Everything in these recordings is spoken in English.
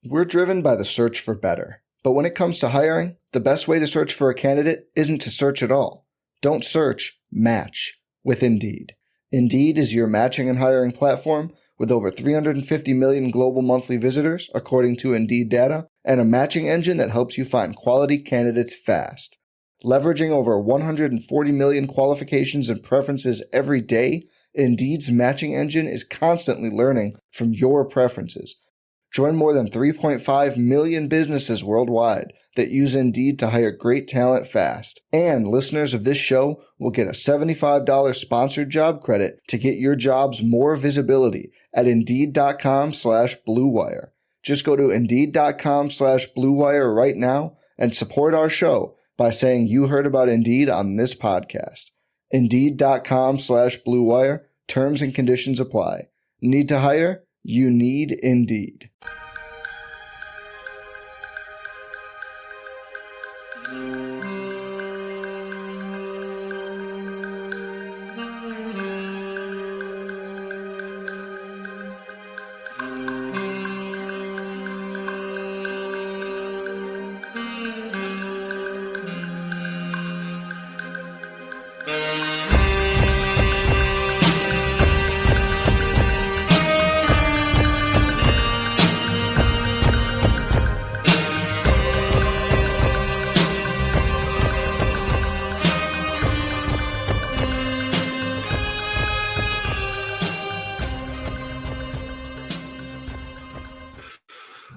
We're driven by the search for better. But when it comes to hiring, the best way to search for a candidate isn't to search at all. Don't search, match with Indeed. Indeed is your matching and hiring platform with over 350 million global monthly visitors, according to Indeed data, and a matching engine that helps you find quality candidates fast. Leveraging over 140 million qualifications and preferences every day, Indeed's matching engine is constantly learning from your preferences. Join more than 3.5 million businesses worldwide that use Indeed to hire great talent fast. And listeners of this show will get a $75 sponsored job credit to get your jobs more visibility at Indeed.com/Blue Wire. Just go to Indeed.com/Blue Wire right now and support our show by saying you heard about Indeed on this podcast. Indeed.com/Blue Wire. Terms and conditions apply. Need to hire? You need Indeed.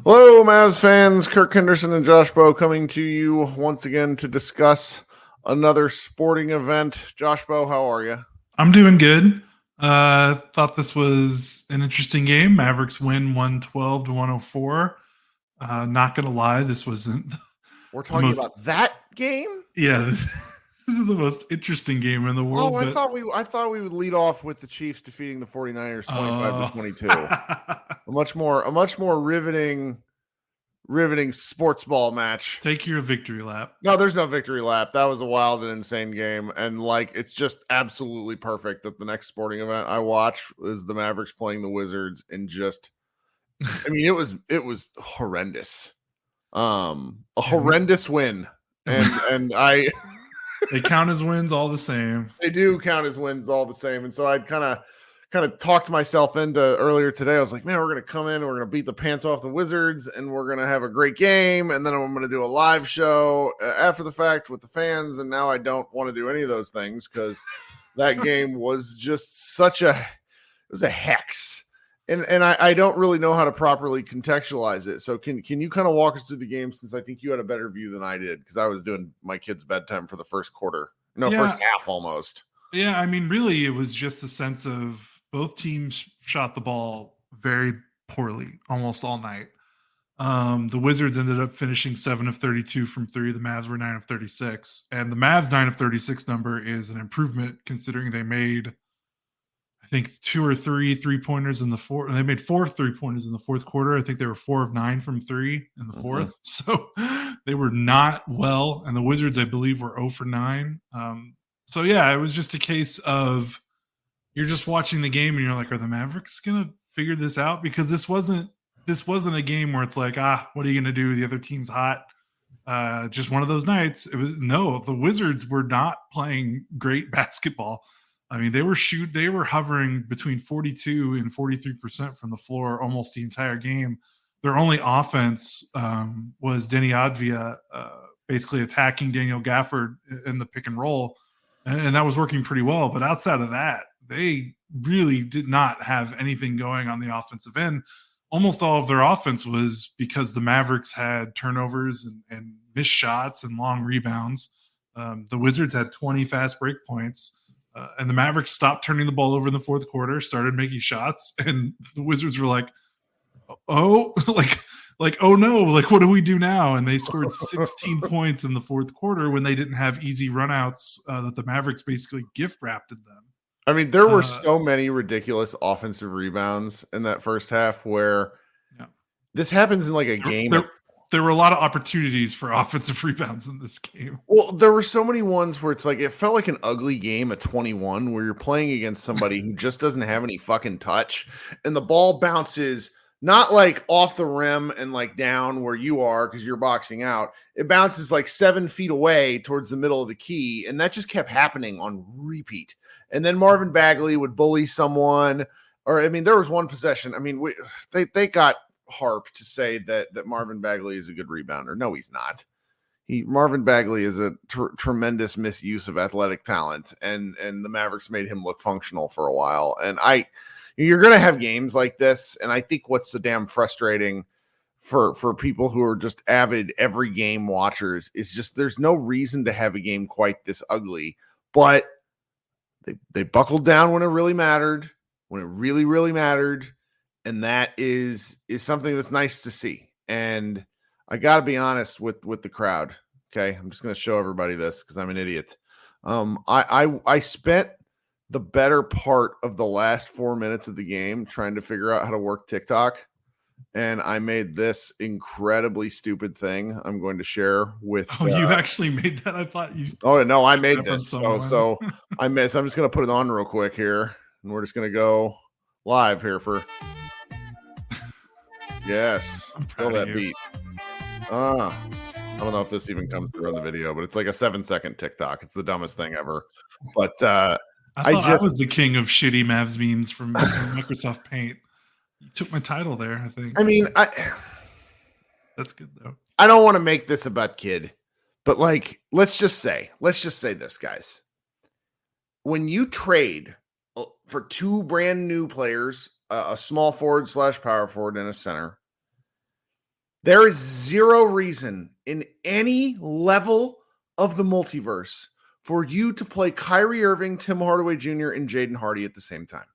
Hello, Mavs fans. Kirk Henderson and Josh Bowe coming to you once again to discuss another sporting event. Josh Bowe, how are you? I'm doing good. Thought this was an interesting game. Mavericks win 112-104. Not going to lie, this wasn't. We're talking about that game? Yeah, this is the most interesting game in the world. Oh, I thought we would lead off with the Chiefs defeating the 49ers 25-22. a much more riveting sports ball match. Take your victory lap. No, there's no victory lap. That was a wild and insane game, and it's just absolutely perfect that the next sporting event I watch is the Mavericks playing the Wizards, and it was horrendous. A horrendous win, and I. They count as wins all the same. They do count as wins all the same. And so I'd kind of talked myself into earlier today. I was like, man, we're going to come in, we're going to beat the pants off the Wizards, and we're going to have a great game. And then I'm going to do a live show after the fact with the fans. And now I don't want to do any of those things because that game was just it was a hex. And I don't really know how to properly contextualize it. So can you kind of walk us through the game, since I think you had a better view than I did, because I was doing my kids' bedtime for the first quarter. First half almost. Yeah, I mean, really, it was just a sense of both teams shot the ball very poorly almost all night. The Wizards ended up finishing 7 of 32 from three. The Mavs were 9 of 36. And the Mavs 9 of 36 number is an improvement considering they made, I think, 2 or 3 3-pointers in the fourth. They made 4 3-pointers in the fourth quarter. I think they were 4 of 9 from 3 in the fourth. So they were not well. And the Wizards, I believe, were 0 for 9. So yeah, it was just a case of you're just watching the game and you're like, are the Mavericks going to figure this out? Because this wasn't a game where it's like, what are you going to do? The other team's hot. Just one of those nights. The Wizards were not playing great basketball. I mean, they were hovering between 42 and 43% from the floor almost the entire game. Their only offense was Denny Advia basically attacking Daniel Gafford in the pick and roll, and that was working pretty well. But outside of that, they really did not have anything going on the offensive end. Almost all of their offense was because the Mavericks had turnovers and missed shots and long rebounds. The Wizards had 20 fast break points. And the Mavericks stopped turning the ball over in the fourth quarter, started making shots, and the Wizards were like, oh no, what do we do now? And they scored 16 points in the fourth quarter when they didn't have easy runouts that the Mavericks basically gift wrapped them. I mean, there were so many ridiculous offensive rebounds in that first half where this happens in a game. There were a lot of opportunities for offensive rebounds in this game. Well, there were so many ones where it's it felt like an ugly game at 21 where you're playing against somebody who just doesn't have any fucking touch, and the ball bounces not like off the rim and like down where you are because you're boxing out. It bounces like 7 feet away towards the middle of the key, and that just kept happening on repeat. And then Marvin Bagley would bully someone, or I mean, there was one possession. I mean, they got harp to say that Marvin Bagley is a good rebounder. No, he's not. Marvin Bagley is a tremendous misuse of athletic talent, and the Mavericks made him look functional for a while. And you're going to have games like this, and I think what's so damn frustrating for people who are just avid every game watchers is just there's no reason to have a game quite this ugly, but they buckled down when it really mattered, when it really, really mattered, and that is something that's nice to see. And I got to be honest with the crowd. Okay. I'm just going to show everybody this because I'm an idiot. I spent the better part of the last 4 minutes of the game trying to figure out how to work TikTok. And I made this incredibly stupid thing I'm going to share with. Oh, you actually made that? I thought you. Oh, no, I made this. So I missed. I'm just going to put it on real quick here. And we're just going to go live here for. Yes. Feel that beat. I don't know if this even comes through on the video, but it's like a 7-second TikTok. It's the dumbest thing ever. But I was the king of shitty Mavs memes from Microsoft Paint. You took my title there, I think. I mean, that's good though. I don't want to make this about kid, but like, let's just say this, guys. When you trade for 2 brand new players, a small forward / power forward and a center, there is zero reason in any level of the multiverse for you to play Kyrie Irving, Tim Hardaway Jr., and Jaden Hardy at the same time.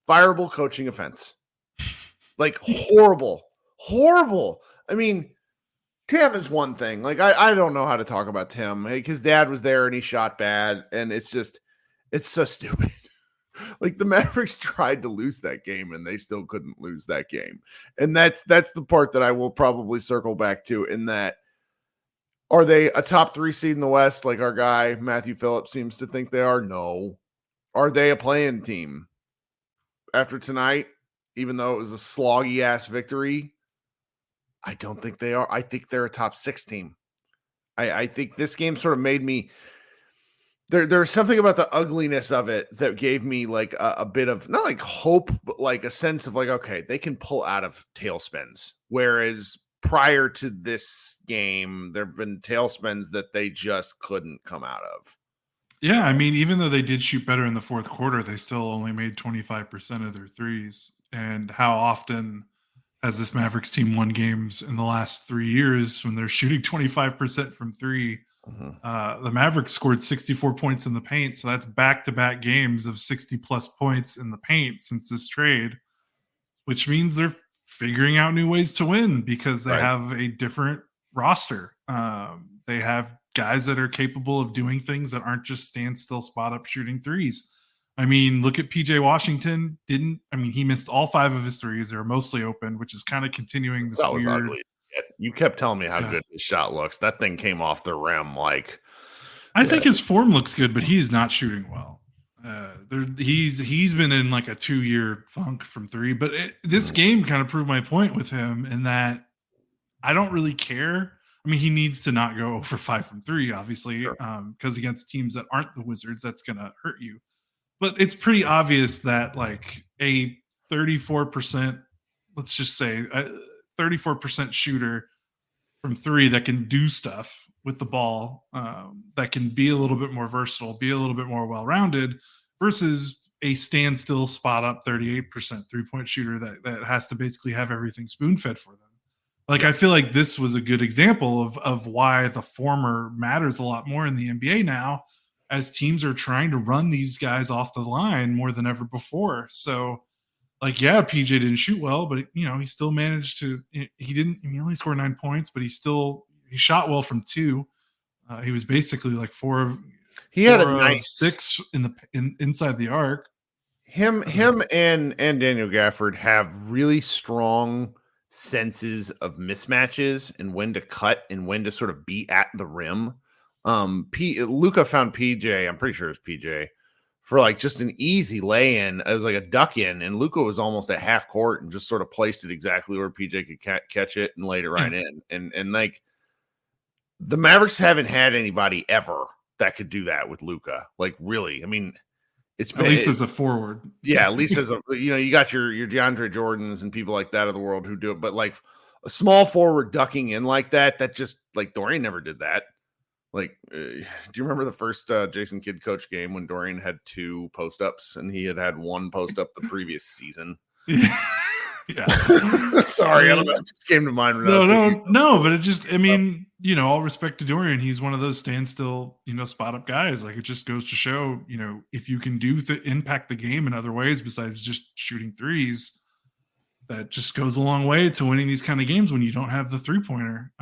Fireable coaching offense. Like horrible. I mean, Tim is one thing. Like, I don't know how to talk about Tim. Like, his dad was there and he shot bad. And it's so stupid. Like, the Mavericks tried to lose that game and they still couldn't lose that game. And that's the part that I will probably circle back to, in that, are they a top 3 seed in the West like our guy Matthew Phillips seems to think they are? No. Are they a play-in team after tonight, even though it was a sloggy-ass victory? I don't think they are. I think they're a top 6 team. I think this game sort of made me there's something about the ugliness of it that gave me like a bit of, not like hope, but like a sense of like, okay, they can pull out of tailspins. Whereas prior to this game, there have been tailspins that they just couldn't come out of. Yeah, I mean, even though they did shoot better in the fourth quarter, they still only made 25% of their threes. And how often has this Mavericks team won games in the last 3 years when they're shooting 25% from 3? The Mavericks scored 64 points in the paint, so that's back-to-back games of 60-plus points in the paint since this trade, which means they're figuring out new ways to win because they have a different roster. They have guys that are capable of doing things that aren't just standstill spot-up shooting threes. I mean, look at PJ Washington. He missed all 5 of his threes. They were mostly open, which is kind of continuing this weird. Ugly. You kept telling me how good his shot looks. That thing came off the rim like. I think his form looks good, but he's not shooting well. He's been in like a 2-year funk from 3. But this game kind of proved my point with him in that I don't really care. I mean, he needs to not go over 5 from 3, obviously, because against teams that aren't the Wizards, that's going to hurt you. But it's pretty obvious that like a 34%, let's just say 34% shooter from 3 that can do stuff with the ball, that can be a little bit more versatile, be a little bit more well-rounded, versus a standstill spot up 38% 3-point shooter that has to basically have everything spoon-fed for them. Like, I feel like this was a good example of why the former matters a lot more in the NBA now, as teams are trying to run these guys off the line more than ever before. So, like, yeah, PJ didn't shoot well, but he still managed to. He only scored 9 points, but he shot well from 2. He was basically like 4. He had a nice 6 inside the arc. Him and Daniel Gafford have really strong senses of mismatches and when to cut and when to sort of be at the rim. Luka found PJ. I'm pretty sure it was PJ for like just an easy lay-in. It was like a duck in, and Luka was almost at half court and just sort of placed it exactly where PJ could catch it and laid it right in. And like the Mavericks haven't had anybody ever that could do that with Luka. Like really, I mean, it's at least as a forward. Yeah, at least as a you got your DeAndre Jordans and people like that of the world who do it, but like a small forward ducking in like that just like Dorian never did that. Like, do you remember the first Jason Kidd coach game when Dorian had 2 post-ups and he had 1 post-up the previous season? Yeah. Sorry, I don't know. It just came to mind. No, but it just, I mean, all respect to Dorian. He's one of those standstill, spot-up guys. Like, it just goes to show, if you can impact the game in other ways besides just shooting threes, that just goes a long way to winning these kind of games when you don't have the three-pointer.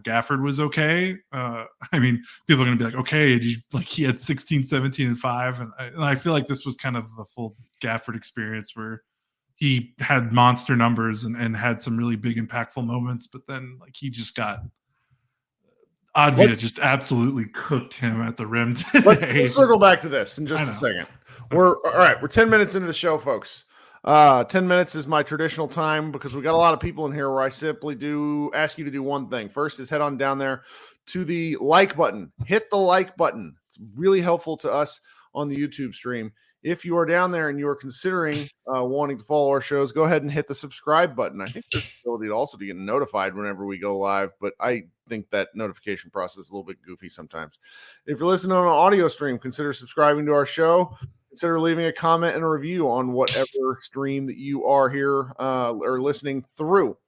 Gafford was okay. I mean, people are going to be like, okay, he had 16, 17, and 5. And I feel like this was kind of the full Gafford experience where he had monster numbers and had some really big impactful moments, but then like he just got Advia just absolutely cooked him at the rim today. Let's circle back to this in just a second. We're 10 minutes into the show, folks. 10 minutes is my traditional time because we got a lot of people in here where I simply do ask you to do one thing. First is head on down there to the like button. Hit the like button. It's really helpful to us on the YouTube stream. If you are down there and you are considering wanting to follow our shows, go ahead and hit the subscribe button. I think there's the ability also to get notified whenever we go live, but I think that notification process is a little bit goofy sometimes. If you're listening on an audio stream, consider subscribing to our show. Consider leaving a comment and a review on whatever stream that you are here or listening through.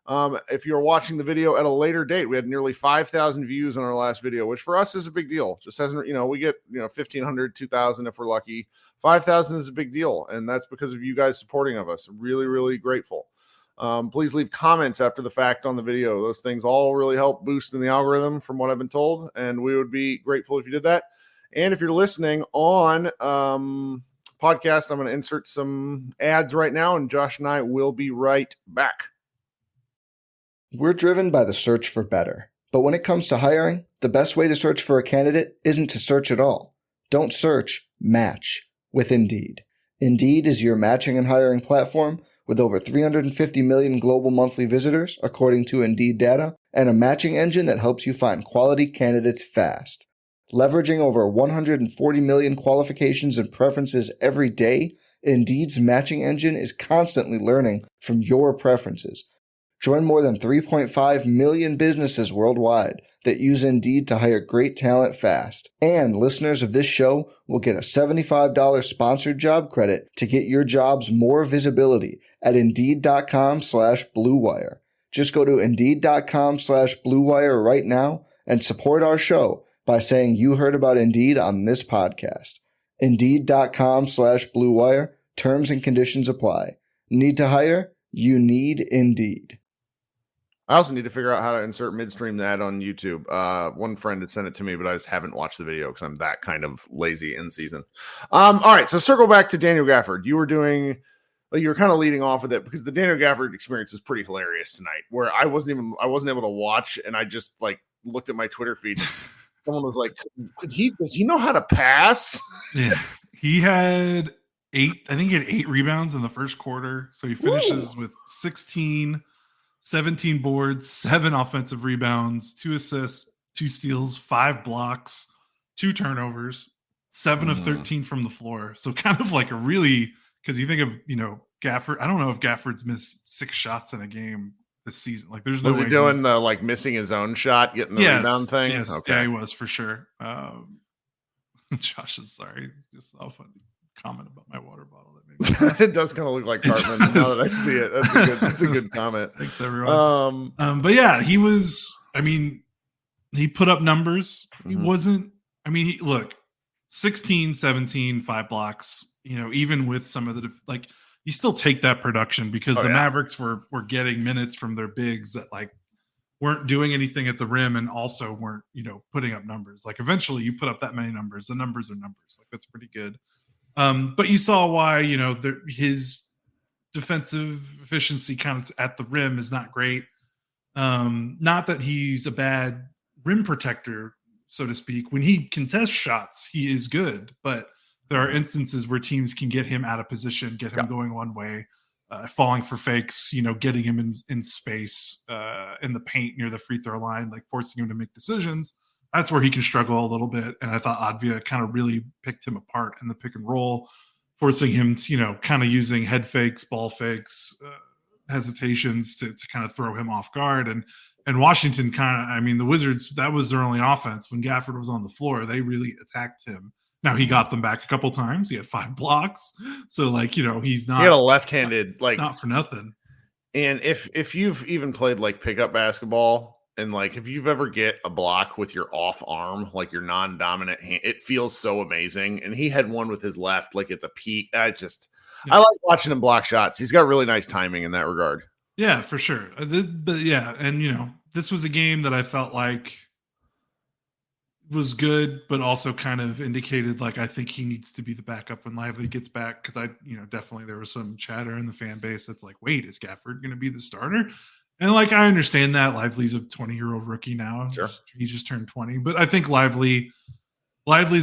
If you're watching the video at a later date, we had nearly 5,000 views on our last video, which for us is a big deal. Just hasn't, we get, 1,500, 2,000 if we're lucky. 5,000 is a big deal, and that's because of you guys supporting of us. Really, really grateful. Please leave comments after the fact on the video. Those things all really help boost in the algorithm from what I've been told, and we would be grateful if you did that. And if you're listening on podcast, I'm going to insert some ads right now, and Josh and I will be right back. We're driven by the search for better. But when it comes to hiring, the best way to search for a candidate isn't to search at all. Don't search, match with Indeed. Indeed is your matching and hiring platform with over 350 million global monthly visitors, according to Indeed data, and a matching engine that helps you find quality candidates fast. Leveraging over 140 million qualifications and preferences every day, Indeed's matching engine is constantly learning from your preferences. Join more than 3.5 million businesses worldwide that use Indeed to hire great talent fast. And listeners of this show will get a $75 sponsored job credit to get your jobs more visibility at Indeed.com/Blue Wire. Just go to Indeed.com/Blue Wire right now and support our show by saying you heard about Indeed on this podcast. Indeed.com/Blue Wire. Terms and conditions apply. Need to hire? You need Indeed. I also need to figure out how to insert midstream that on YouTube. One friend had sent it to me, but I just haven't watched the video because I'm that kind of lazy in season. All right, so circle back to Daniel Gafford. You were kind of leading off with it because the Daniel Gafford experience is pretty hilarious tonight. Where I wasn't able to watch, and I just looked at my Twitter feed. Someone was like, does he know how to pass? Yeah. He had 8 rebounds in the first quarter. So he finishes with 16, 17 boards, 7 offensive rebounds, 2 assists, 2 steals, 5 blocks, 2 turnovers, 7 of 13 from the floor. So kind of like a really, because you think of, Gafford. I don't know if Gafford's missed 6 shots in a game this season. Like there's no way. Was he doing the missing his own shot, getting the rebound thing? Yes, okay. Yeah, he was for sure. Josh is sorry. It's just a funny comment about my water bottle. That makes it does kind of look like Cartman now that I see it. That's a good comment. Thanks everyone. But yeah, he was. I mean, he put up numbers. He wasn't. I mean, look, 16, 17, 5 blocks. Even with some of the you still take that production because the Mavericks were getting minutes from their bigs that weren't doing anything at the rim and also weren't, putting up numbers. Eventually you put up that many numbers. The numbers are numbers. That's pretty good. But you saw why, his defensive efficiency kind of at the rim is not great. Not that he's a bad rim protector, so to speak. When he contests shots, he is good, but there are instances where teams can get him out of position, get him going one way, falling for fakes, getting him in space, in the paint near the free throw line, like forcing him to make decisions. That's where he can struggle a little bit. And I thought Advia kind of really picked him apart in the pick and roll, forcing him to, kind of using head fakes, ball fakes, hesitations to kind of throw him off guard. And Washington the Wizards, that was their only offense. When Gafford was on the floor, they really attacked him. Now he got them back a couple times. He had 5 blocks. So he's not. He had a left-handed, not for nothing. And if you've even played pickup basketball, and if you've ever get a block with your off arm, your non-dominant hand, it feels so amazing. And he had one with his left, at the peak. I like watching him block shots. He's got really nice timing in that regard. Yeah, for sure. But yeah, and this was a game that I felt like was good, but also kind of indicated I think he needs to be the backup when Lively gets back, because definitely there was some chatter in the fan base that's wait, is Gafford going to be the starter? And I understand that Lively's a 20-year-old rookie now. Sure. He just turned 20, but I think Lively's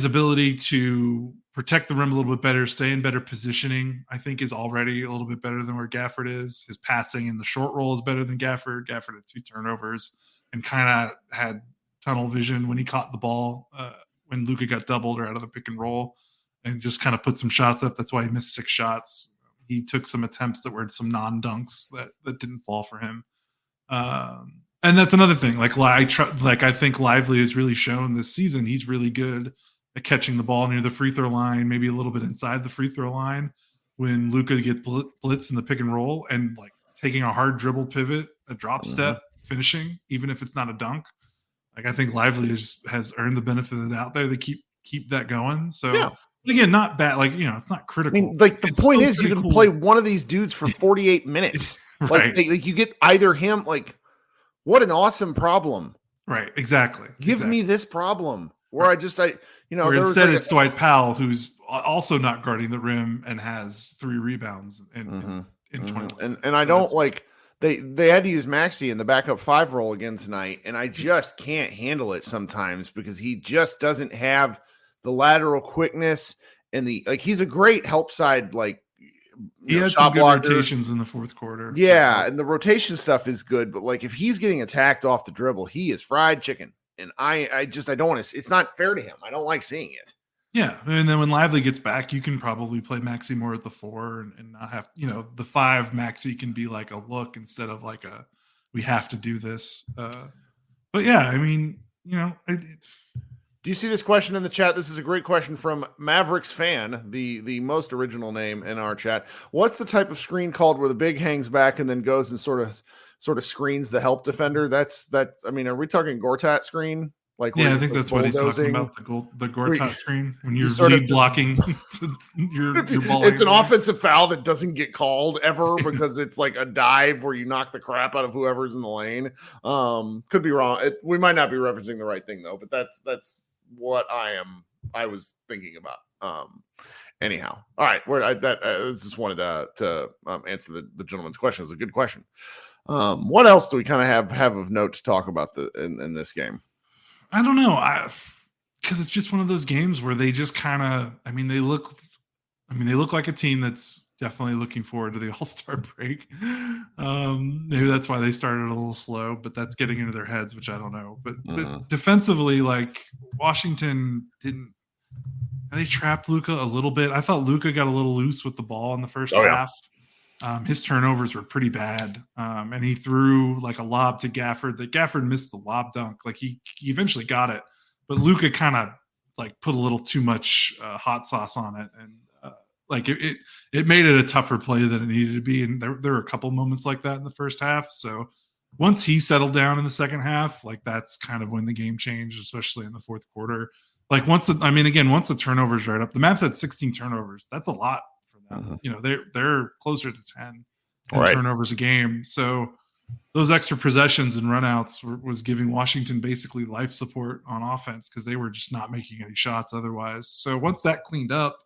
ability to protect the rim a little bit better, stay in better positioning, I think is already a little bit better than where Gafford is. His passing in the short roll is better than Gafford. Gafford had 2 turnovers and kind of had tunnel vision when he caught the ball when Luka got doubled or out of the pick and roll, and just kind of put some shots up. That's why he missed 6 shots. He took some attempts that were some non-dunks that didn't fall for him. And that's another thing. I think Lively has really shown this season he's really good at catching the ball near the free throw line, maybe a little bit inside the free throw line when Luka gets blitz in the pick and roll, and taking a hard dribble pivot, a drop step, finishing, even if it's not a dunk. I think Lively has earned the benefit of the doubt there to keep that going. So again, not bad. It's not critical. The point is, you can play one of these dudes for 48 minutes. Right. You get either him. What an awesome problem. Right. Exactly. Give me this problem where Or instead it's Dwight Powell, who's also not guarding the rim and has 3 rebounds in 20. And I don't they had to use Maxey in the backup 5 role again tonight, and I just can't handle it sometimes because he just doesn't have the lateral quickness and he's a great help side he had some good rotations in the fourth quarter. Yeah, and the rotation stuff is good, but if he's getting attacked off the dribble, he is fried chicken. And I don't want to. It's not fair to him. I don't like seeing it. Yeah, and then when Lively gets back, you can probably play Maxey more at the 4 and not have the 5. Maxey can be a look instead of a we have to do this. But yeah, Do you see this question in the chat? This is a great question from Mavericks fan, the most original name in our chat. What's the type of screen called where the big hangs back and then goes and sort of screens the help defender? Are we talking Gortat screen? I think that's what he's talking about, the Gortat screen when you're lead blocking your ball. It's an offensive foul that doesn't get called ever because it's a dive where you knock the crap out of whoever's in the lane. Could be wrong. We might not be referencing the right thing though, but that's what I was thinking about. Anyhow, all right. I just wanted to answer the gentleman's question. It's a good question. What else do we kind of have of note to talk about in this game? I don't know. Because it's just one of those games where they just kind of. They look like a team that's definitely looking forward to the All-Star break. Maybe that's why they started a little slow, but that's getting into their heads, which I don't know. But defensively, Washington didn't. They trapped Luka a little bit. I thought Luka got a little loose with the ball in the first half. His turnovers were pretty bad. And he threw a lob to Gafford that Gafford missed the lob dunk. He eventually got it, but Luka kind of put a little too much hot sauce on it. And it made it a tougher play than it needed to be. And there were a couple moments like that in the first half. So once he settled down in the second half, that's kind of when the game changed, especially in the fourth quarter. Once the turnovers right up, the Mavs had 16 turnovers. That's a lot for them. They're closer to 10 turnovers a game. So those extra possessions and runouts was giving Washington basically life support on offense because they were just not making any shots otherwise. So once that cleaned up,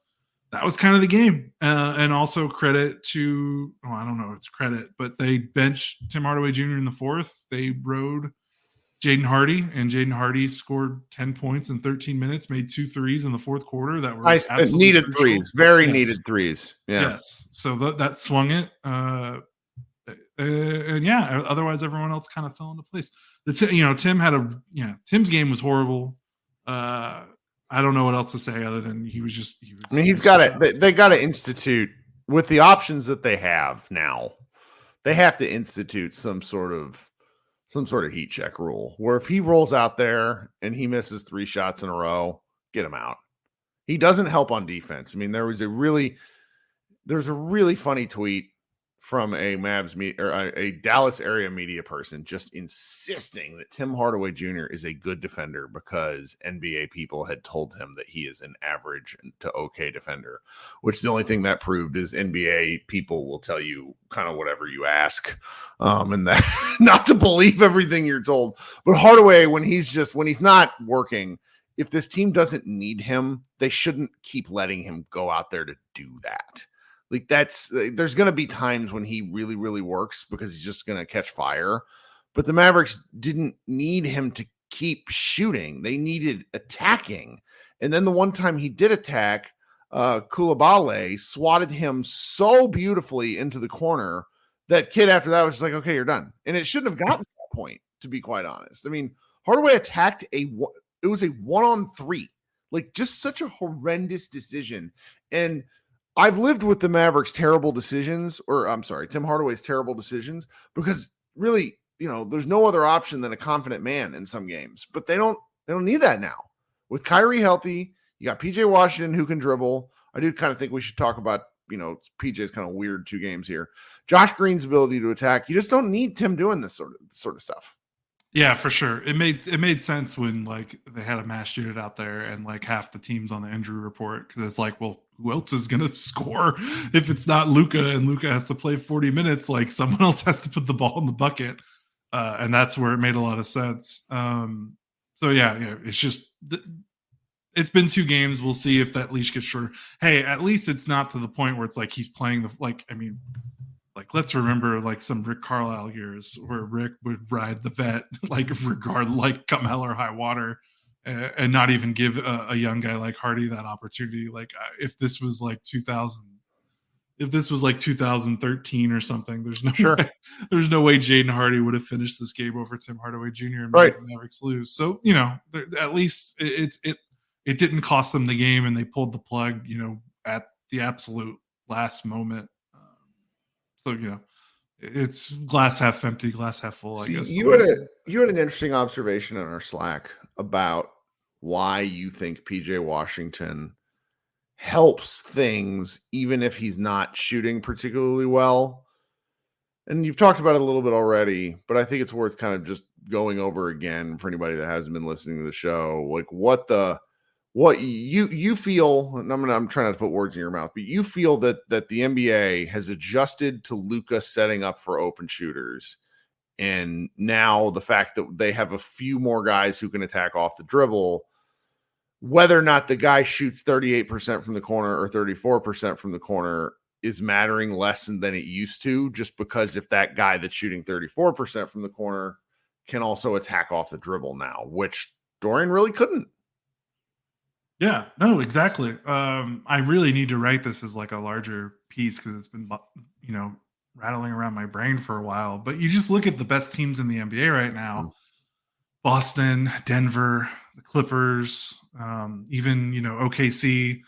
that was kind of the game. And also credit to, I don't know if it's credit, but they benched Tim Hardaway Jr. in the fourth. They rode Jaden Hardy scored 10 points in 13 minutes, made 2 threes in the fourth quarter that were nice, needed crucial. Threes, very needed threes. Yeah. Yes. So that swung it. And yeah, otherwise everyone else kind of fell into place. Tim had Tim's game was horrible. I don't know what else to say other than he was. I mean, he's got it. They got to institute with the options that they have now. They have to institute some sort of heat check rule where if he rolls out there and he misses 3 shots in a row, get him out. He doesn't help on defense. I mean, there's a really funny tweet from a a Dallas area media person just insisting that Tim Hardaway Jr. is a good defender because NBA people had told him that he is an average to okay defender, which the only thing that proved is NBA people will tell you kind of whatever you ask, and that not to believe everything you're told. But Hardaway, when he's not working, if this team doesn't need him, they shouldn't keep letting him go out there to do that. Like there's going to be times when he really, really works because he's just going to catch fire. But the Mavericks didn't need him to keep shooting. They needed attacking. And then the one time he did attack, Koulibaly swatted him so beautifully into the corner that kid after that was just like, okay, you're done. And it shouldn't have gotten to that point, to be quite honest. I mean, Hardaway attacked it was a 1-on-3, like just such a horrendous decision. And I've lived with the Mavericks' terrible decisions, Tim Hardaway's terrible decisions, because really, there's no other option than a confident man in some games. But they don't need that now. With Kyrie healthy, you got PJ Washington who can dribble. I do kind of think we should talk about, PJ's kind of weird 2 games here. Josh Green's ability to attack. You just don't need Tim doing this sort of stuff. Yeah, for sure. It made sense when they had a mass unit out there and half the team's on the injury report because it's well, who else is going to score if it's not Luka and Luka has to play 40 minutes? Someone else has to put the ball in the bucket, and that's where it made a lot of sense. So yeah, it's just it's been 2 games. We'll see if that leash gets shorter. Hey, at least it's not to the point where it's he's playing let's remember some Rick Carlisle years where Rick would ride the vet come hell or high water and not even give a young guy like Hardy that opportunity. If this was 2013 or something, there's no way Jaden Hardy would have finished this game over Tim Hardaway Jr. and made the Mavericks lose. So, at least it didn't cost them the game and they pulled the plug, at the absolute last moment. So, it's glass half empty, glass half full, I guess. You had an interesting observation on our Slack about why you think PJ Washington helps things even if he's not shooting particularly well. And you've talked about it a little bit already, but I think it's worth kind of just going over again for anybody that hasn't been listening to the show, what you feel, and I'm trying not to put words in your mouth, but you feel that the NBA has adjusted to Luka setting up for open shooters. And now the fact that they have a few more guys who can attack off the dribble, whether or not the guy shoots 38% from the corner or 34% from the corner is mattering less than it used to, just because if that guy that's shooting 34% from the corner can also attack off the dribble now, which Dorian really couldn't. Yeah, no, exactly. I really need to write this as a larger piece because it's been, rattling around my brain for a while. But you just look at the best teams in the NBA right now: Boston, Denver, the Clippers, even OKC.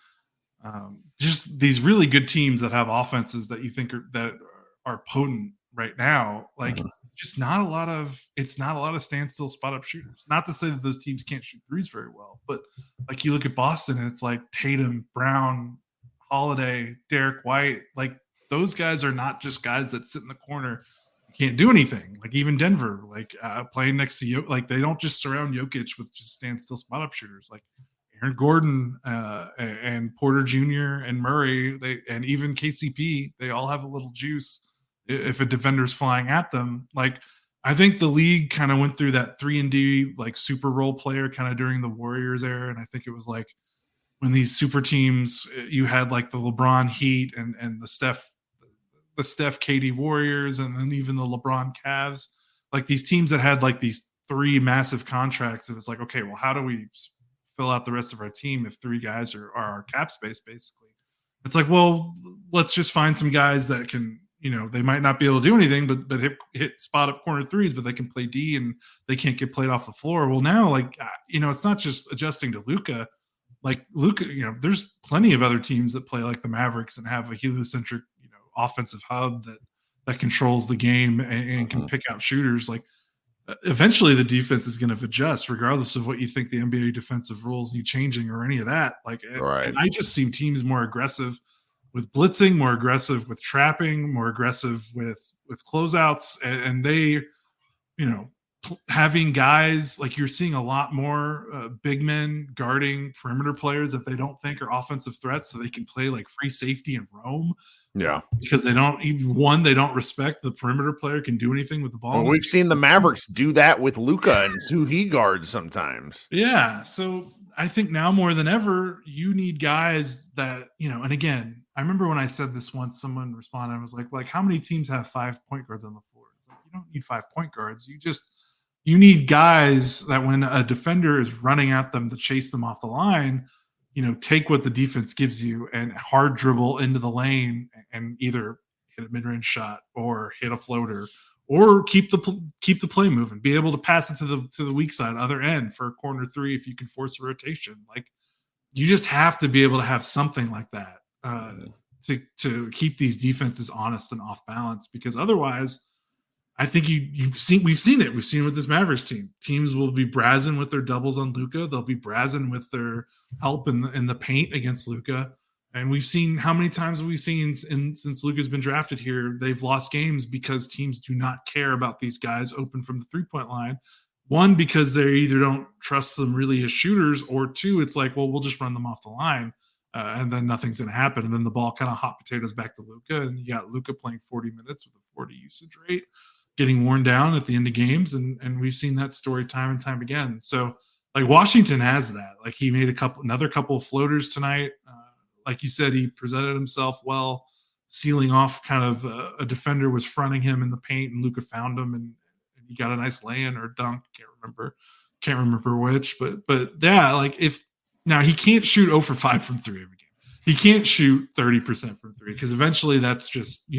Just these really good teams that have offenses that you think are potent right now. Just not a lot of standstill spot up shooters. Not to say that those teams can't shoot threes very well, but you look at Boston and it's Tatum, Brown, Holiday, Derek White. Those guys are not just guys that sit in the corner, can't do anything. Even Denver, playing next to they don't just surround Jokic with just standstill spot up shooters. Aaron Gordon and Porter Jr. and Murray, and even KCP, they all have a little juice if a defender's flying at them. I think the league kind of went through that 3-and-D super role player kind of during the Warriors era, and I think it was when these super teams, you had the LeBron Heat and the Steph KD Warriors, and then even the LeBron Cavs, these teams that had these 3 massive contracts. It was like, okay, well, how do we fill out the rest of our team if 3 guys are our cap space, basically? It's like, well, let's just find some guys that can, they might not be able to do anything, but hit spot up corner threes, but they can play D and they can't get played off the floor. Well, now, it's not just adjusting to Luka. Like Luka, there's plenty of other teams that play like the Mavericks and have a heliocentric, offensive hub that controls the game and can pick out shooters. Like eventually the defense is going to adjust regardless of what you think the NBA defensive rules need changing or any of that. Like, right. I just see teams more aggressive with blitzing, more aggressive with trapping, more aggressive with closeouts. And they, having guys like you're seeing a lot more big men guarding perimeter players that they don't think are offensive threats, so they can play like free safety and roam. Yeah, because they don't respect the perimeter player can do anything with the ball. Well, we've seen the Mavericks do that with Luka and who he guards sometimes. Yeah, so I think now more than ever, you need guys that, and again, I remember when I said this once, someone responded, I was like, how many teams have 5 point guards on the floor? It's like, you don't need 5 point guards. You need guys that when a defender is running at them to chase them off the line, take what the defense gives you and hard dribble into the lane and either hit a mid-range shot or hit a floater or keep the play moving, be able to pass it to the weak side, other end for a corner 3 if you can force a rotation. Like you just have to be able to have something like that to keep these defenses honest and off balance, because otherwise I think we've seen it. We've seen it with this Mavericks team. Teams will be brazzing with their doubles on Luka. They'll be brazzing with their help in the paint against Luka. And we've seen how many times we've seen since Luka's been drafted here, they've lost games because teams do not care about these guys open from the 3-point line. 1, because they either don't trust them really as shooters, or 2, it's like, well, we'll just run them off the line. And then nothing's going to happen. And then the ball kind of hot potatoes back to Luka. And you got Luka playing 40 minutes with a 40 usage rate, getting worn down at the end of games. And we've seen that story time and time again. So like Washington has that. Like he made another couple of floaters tonight. Like you said, he presented himself well, sealing off kind of a defender was fronting him in the paint, and Luka found him and he got a nice lay-in or dunk. Can't remember which, but yeah, like now he can't shoot 0 for 5 from 3 every game. He can't shoot 30% from 3 because eventually that's just,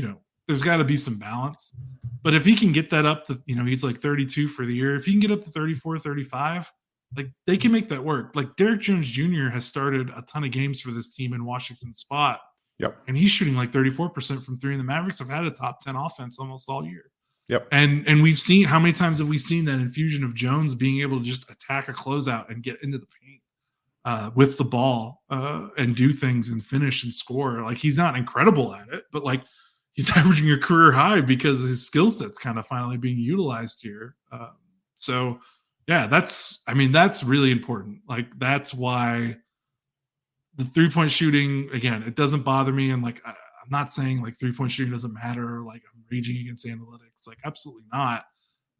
there's got to be some balance. But if he can get that up to, he's like 32 for the year. If he can get up to 34, 35, like they can make that work. Like Derrick Jones Jr. has started a ton of games for this team in Washington spot. Yep. And he's shooting like 34% from 3, and the Mavericks have had a top 10 offense almost all year. Yep. And we've seen, how many times have we seen that infusion of Jones being able to just attack a closeout and get into the paint with the ball and do things and finish and score. Like he's not incredible at it, but like he's averaging a career high because his skill set's kind of finally being utilized here. So yeah, that's really important. Like that's why the 3-point shooting, again, it doesn't bother me. And like, I'm not saying like 3-point shooting doesn't matter. Like I'm raging against analytics, like absolutely not.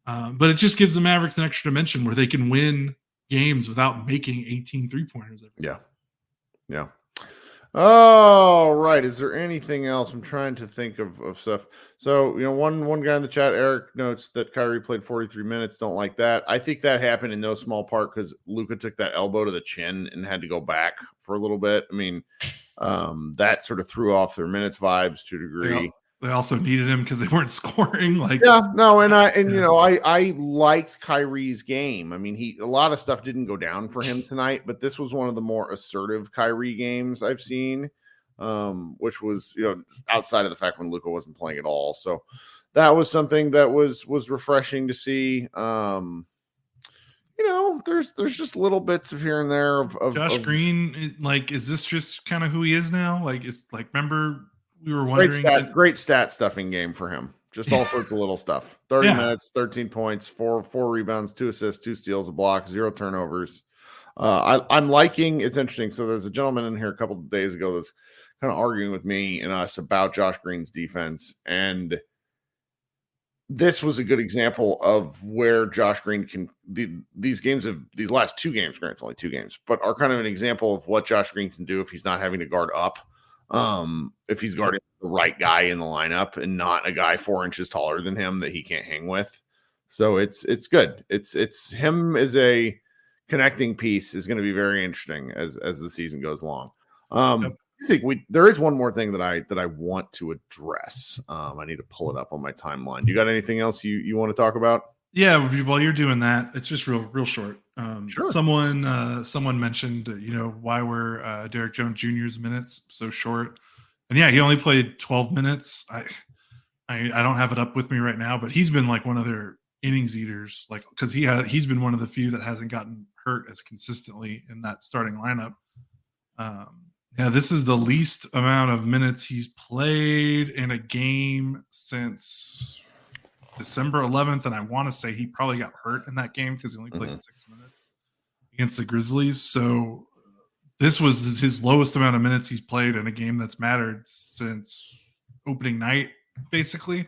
But it just gives the Mavericks an extra dimension where they can win games without making 18 3-pointers. Yeah. All right. Is there anything else? I'm trying to think of stuff. So, one guy in the chat, Eric, notes that Kyrie played 43 minutes. Don't like that. I think that happened in no small part because Luka took that elbow to the chin and had to go back for a little bit. I mean, that sort of threw off their minutes vibes to a degree. They also needed him because they weren't scoring. I liked Kyrie's game. I mean, a lot of stuff didn't go down for him tonight, but this was one of the more assertive Kyrie games I've seen, which was outside of the fact when Luka wasn't playing at all. So that was something that was refreshing to see. There's just little bits of here and there of Josh Green. Like, is this just kind of who he is now? Like, it's like, remember. We were wondering. Great stat stuffing game for him. Just all sorts of little stuff. 30 minutes, 13 points, four rebounds, 2 assists, 2 steals, a block, 0 turnovers. I'm liking. It's interesting. So there's a gentleman in here a couple of days ago that's kind of arguing with me and us about Josh Green's defense, and this was a good example of where Josh Green can. These last 2 games, granted it's only 2 games, but are kind of an example of what Josh Green can do if he's not having to guard up. If he's guarding the right guy in the lineup and not a guy 4 inches taller than him that he can't hang with. So it's good. It's him as a connecting piece is going to be very interesting as the season goes along. Yep. I think there is one more thing that I want to address. I need to pull it up on my timeline. You got anything else you want to talk about? Yeah, while you're doing that, it's just real short. Sure. Someone mentioned, why were Derek Jones Jr.'s minutes so short? And yeah, he only played 12 minutes. I don't have it up with me right now, but he's been like one of their innings eaters, like because he's been one of the few that hasn't gotten hurt as consistently in that starting lineup. This is the least amount of minutes he's played in a game since December 11th, and I want to say he probably got hurt in that game because he only played 6 minutes against the Grizzlies. So this was his lowest amount of minutes he's played in a game that's mattered since opening night, basically.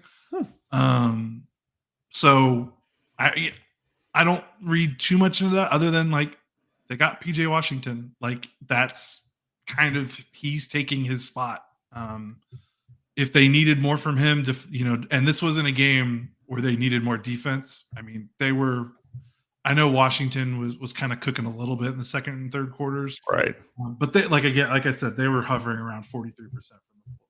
So I don't read too much into that other than like they got PJ Washington. Like that's kind of he's taking his spot. If they needed more from him to, and this wasn't a game where they needed more defense. I mean, I know Washington was kind of cooking a little bit in the second and third quarters. Right. But they, like I said, they were hovering around 43%.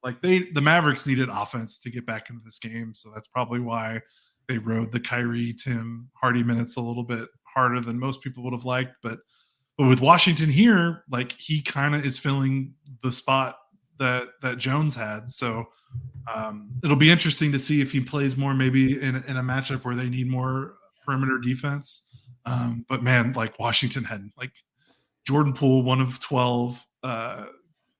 Like the Mavericks needed offense to get back into this game. So that's probably why they rode the Kyrie, Tim, Hardy minutes a little bit harder than most people would have liked. But with Washington here, like he kind of is filling the spot that Jones had. So it'll be interesting to see if he plays more maybe in a matchup where they need more perimeter defense. But man, like Washington had like Jordan Poole, 1 of 12.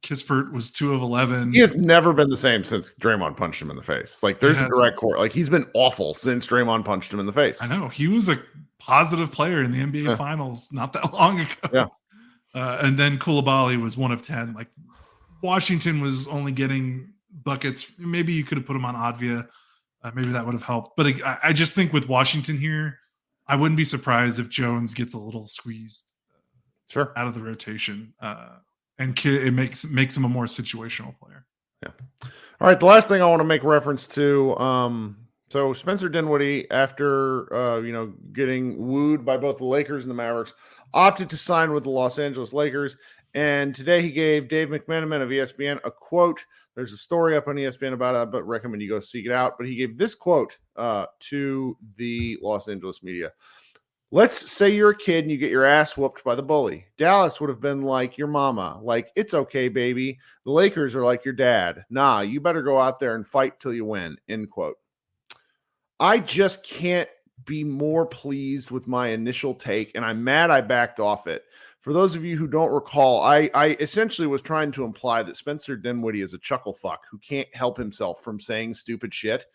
Kispert was 2 of 11. He has never been the same since Draymond punched him in the face. Like there's a direct core. Like he's been awful since Draymond punched him in the face. I know he was a positive player in the NBA Finals not that long ago. Yeah. And then Koulibaly was 1 of 10. Like Washington was only getting buckets. Maybe you could have put him on Advia. Maybe that would have helped. But I just think with Washington here, I wouldn't be surprised if Jones gets a little squeezed out of the rotation. And it makes him a more situational player. Yeah. All right. The last thing I want to make reference to, so Spencer Dinwiddie, after getting wooed by both the Lakers and the Mavericks, opted to sign with the Los Angeles Lakers. And today he gave Dave McMenamin of ESPN a quote. There's a story up on ESPN about it, but recommend you go seek it out. But he gave this quote to the Los Angeles media. Let's say you're a kid and you get your ass whooped by the bully. Dallas would have been like your mama. Like, it's okay, baby. The Lakers are like your dad. Nah, you better go out there and fight till you win, end quote. I just can't be more pleased with my initial take, and I'm mad I backed off it. For those of you who don't recall, I essentially was trying to imply that Spencer Dinwiddie is a chuckle fuck who can't help himself from saying stupid shit.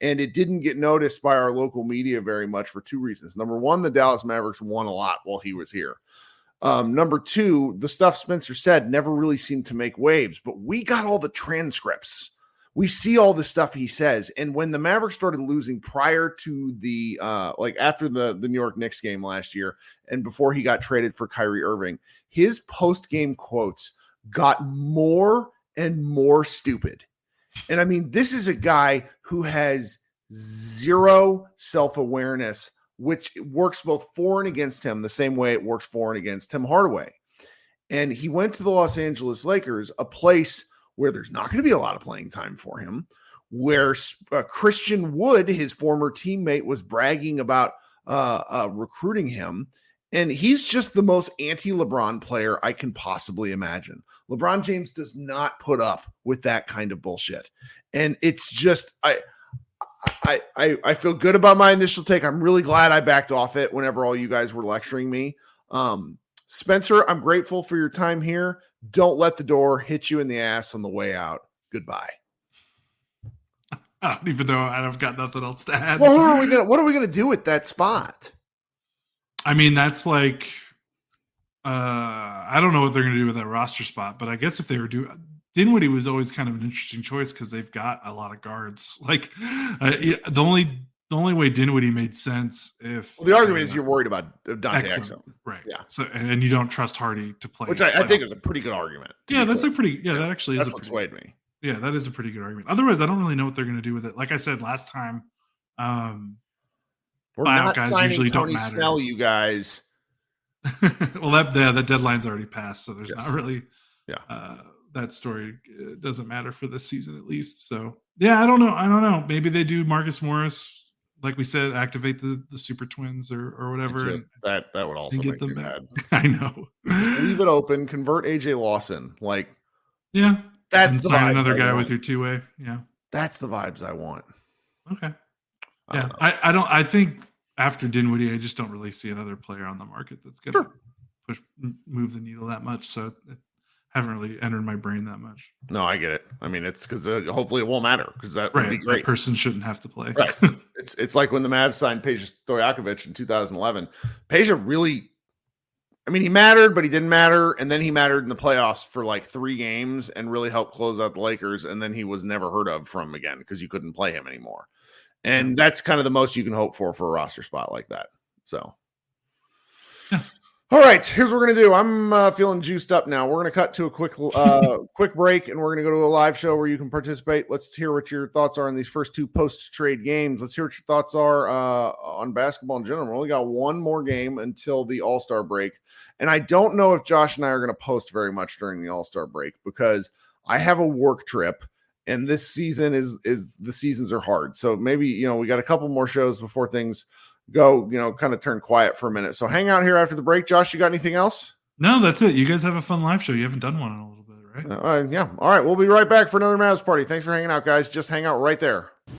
And it didn't get noticed by our local media very much for 2 reasons. Number one, the Dallas Mavericks won a lot while he was here. Number two, the stuff Spencer said never really seemed to make waves, but we got all the transcripts. We see all the stuff he says. And when the Mavericks started losing prior to the, after the New York Knicks game last year and before he got traded for Kyrie Irving, his post-game quotes got more and more stupid. And I mean, this is a guy who has zero self-awareness, which works both for and against him the same way it works for and against Tim Hardaway. And he went to the Los Angeles Lakers, a place where there's not going to be a lot of playing time for him, where Christian Wood, his former teammate, was bragging about recruiting him. And he's just the most anti-LeBron player I can possibly imagine. LeBron James does not put up with that kind of bullshit. And it's just, I feel good about my initial take. I'm really glad I backed off it whenever all you guys were lecturing me. Spencer, I'm grateful for your time here. Don't let the door hit you in the ass on the way out. Goodbye. I don't even know. I've got nothing else to add. Well, what are we gonna do with that spot? I mean, that's like, I don't know what they're going to do with that roster spot, but I guess if they were Dinwiddie was always kind of an interesting choice because they've got a lot of guards. Like the only way Dinwiddie made sense if the argument is you're worried about Dante Exum, right? Yeah. So and you don't trust Hardy to play, which I think is a pretty good argument. Yeah, that's a pretty. Yeah, that actually is. That's what swayed me. Yeah, that is a pretty good argument. Otherwise, I don't really know what they're going to do with it. Like I said last time, We're buyout not guys signing usually don't Tony matter. Snell, you guys. Well, the deadline's already passed, so there's not really that story doesn't matter for this season at least. So yeah, I don't know. Maybe they do Marcus Morris, like we said, activate the super twins or whatever. That would also make me mad. I know. Just leave it open. Convert AJ Lawson. Like, yeah, that's the sign another guy with your two-way. Yeah, that's the vibes I want. Okay. Yeah, I think after Dinwiddie, I just don't really see another player on the market that's going to move the needle that much. So it haven't really entered my brain that much. No, I get it. I mean, it's because hopefully it won't matter because that would be great. That person shouldn't have to play. Right. It's like when the Mavs signed Peja Stojakovic in 2011. Peja really, I mean, he mattered, but he didn't matter. And then he mattered in the playoffs for like 3 games and really helped close out the Lakers. And then he was never heard of from again because you couldn't play him anymore. And that's kind of the most you can hope for a roster spot like that. So, all right, here's what we're going to do. I'm feeling juiced up now. We're going to cut to a quick break, and we're going to go to a live show where you can participate. Let's hear what your thoughts are on these first 2 post-trade games. Let's hear what your thoughts are on basketball in general. We only got one more game until the All-Star break. And I don't know if Josh and I are going to post very much during the All-Star break because I have a work trip. And this season is the seasons are hard. So maybe, we got a couple more shows before things go, kind of turn quiet for a minute. So hang out here after the break. Josh, you got anything else? No, that's it. You guys have a fun live show. You haven't done one in a little bit, right? Yeah. All right. We'll be right back for another Mavs party. Thanks for hanging out, guys. Just hang out right there.